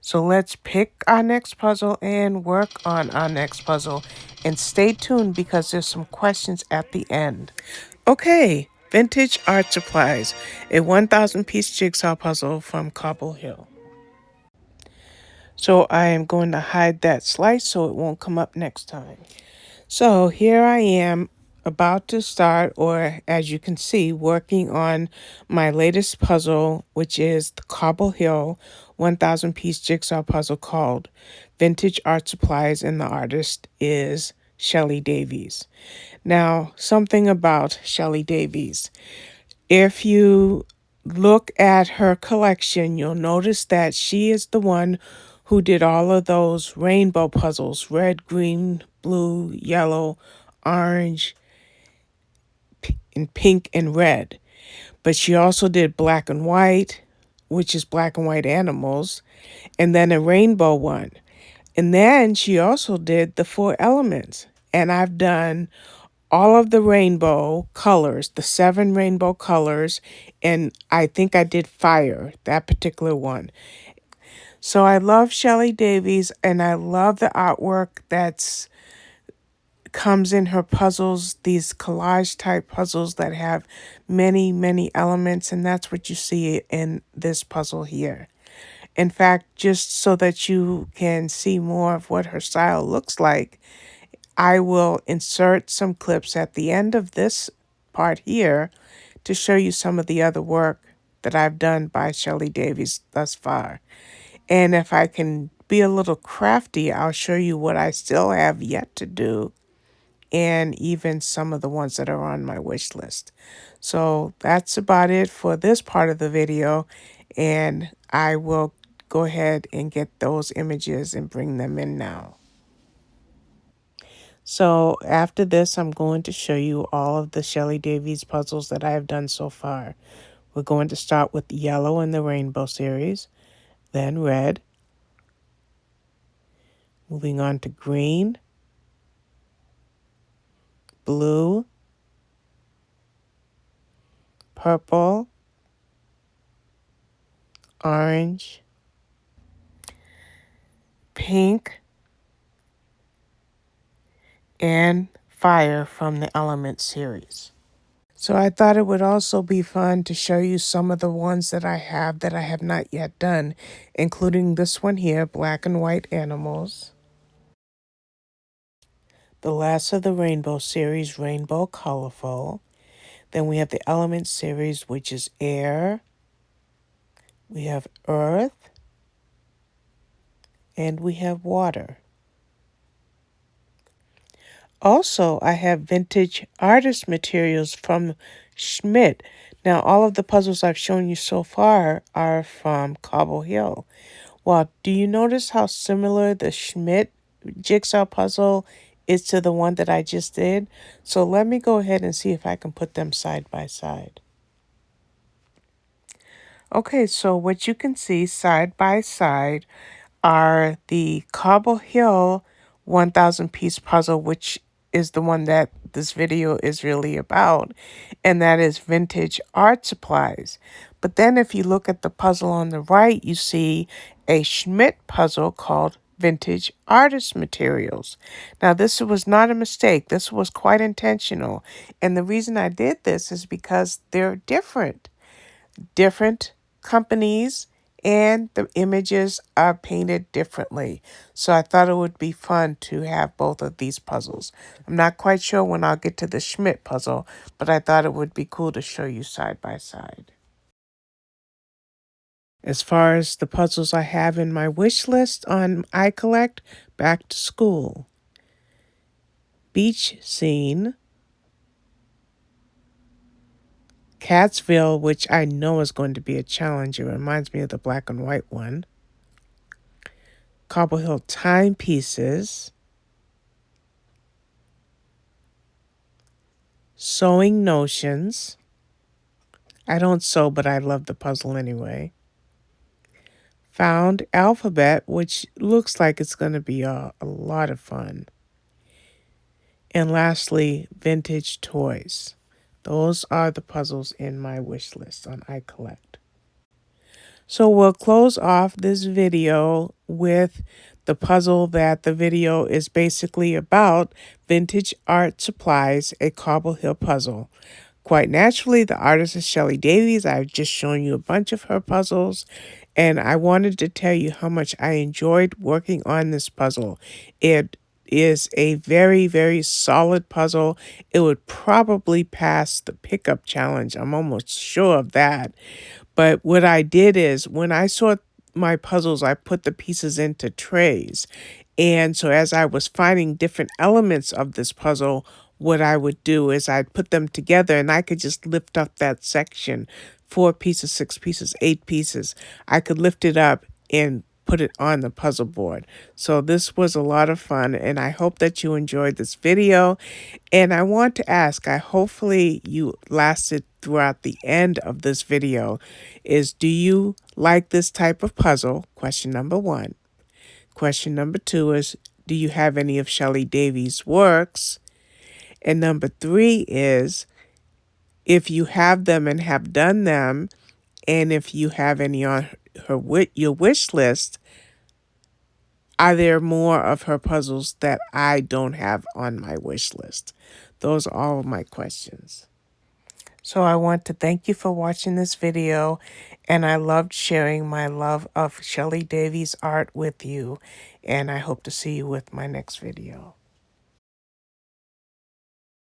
So let's pick our next puzzle and work on our next puzzle. And stay tuned because there's some questions at the end. Okay, Vintage Art Supplies, a 1,000 piece jigsaw puzzle from Cobble Hill. So I am going to hide that slice so it won't come up next time. So here I am about to start, or as you can see, working on my latest puzzle, which is the Cobble Hill 1,000 piece jigsaw puzzle called Vintage Art Supplies, and the artist is Shelley Davies. Now, something about Shelley Davies. If you look at her collection, you'll notice that she is the one who did all of those rainbow puzzles: red, green, blue, yellow, orange, and pink and red. But she also did black and white, which is black and white animals, and then a rainbow one. And then she also did the 4 elements. And I've done all of the rainbow colors, the 7 rainbow colors, and I think I did fire, that particular one. So I love Shelley Davies, and I love the artwork that's comes in her puzzles, these collage type puzzles that have many, many elements, and that's what you see in this puzzle here. In fact, just so that you can see more of what her style looks like, I will insert some clips at the end of this part here to show you some of the other work that I've done by Shelley Davies thus far. And if I can be a little crafty, I'll show you what I still have yet to do, and even some of the ones that are on my wish list. So that's about it for this part of the video, and I will go ahead and get those images and bring them in now. So after this, I'm going to show you all of the Shelley Davies puzzles that I have done so far. We're going to start with yellow in the rainbow series, then red, moving on to green, blue, purple, orange, pink, and fire from the Element series. So I thought it would also be fun to show you some of the ones that I have not yet done, including this one here, black and white animals. The last of the Rainbow series, Rainbow Colorful. Then we have the Element series, which is air. We have earth. And we have water. Also, I have vintage artist materials from Schmidt. Now, all of the puzzles I've shown you so far are from Cobble Hill. Well, do you notice how similar the Schmidt jigsaw puzzle is to the one that I just did? So let me go ahead and see if I can put them side by side. Okay, so what you can see side by side are the Cobble Hill 1,000 piece puzzle, which is the one that this video is really about, and that is Vintage Art Supplies. But then if you look at the puzzle on the right, you see a Schmidt puzzle called Vintage Artist Materials. Now, this was not a mistake. This was quite intentional. And the reason I did this is because they're different companies, and the images are painted differently. So I thought it would be fun to have both of these puzzles. I'm not quite sure when I'll get to the Schmidt puzzle, but I thought it would be cool to show you side by side. As far as the puzzles I have in my wish list on iCollect, back to school, beach scene, Catsville, which I know is going to be a challenge. It reminds me of the black and white one. Cobble Hill timepieces. Sewing notions. I don't sew, but I love the puzzle anyway. Found alphabet, which looks like it's going to be a lot of fun. And lastly, vintage toys. Those are the puzzles in my wish list on iCollect. So we'll close off this video with the puzzle that the video is basically about, Vintage Art Supplies, a Cobble Hill puzzle. Quite naturally, the artist is Shelley Davies. I've just shown you a bunch of her puzzles, and I wanted to tell you how much I enjoyed working on this puzzle. It is a very, very solid puzzle. It would probably pass the pickup challenge. I'm almost sure of that. But what I did is when I sort my puzzles, I put the pieces into trays. And so as I was finding different elements of this puzzle, what I would do is I'd put them together and I could just lift up that section, 4 pieces, 6 pieces, 8 pieces. I could lift it up and put it on the puzzle board. So this was a lot of fun, and I hope that you enjoyed this video. And I want to ask, hopefully you lasted throughout the end of this video, is do you like this type of puzzle? Question number 1. Question number 2 is, do you have any of Shelley Davies' works? And number 3 is, if you have them and have done them, and if you have any on your wish list, are there more of her puzzles that I don't have on my wish list? Those are all of my questions. So I want to thank you for watching this video, and I loved sharing my love of Shelley Davies art with you, and I hope to see you with my next video.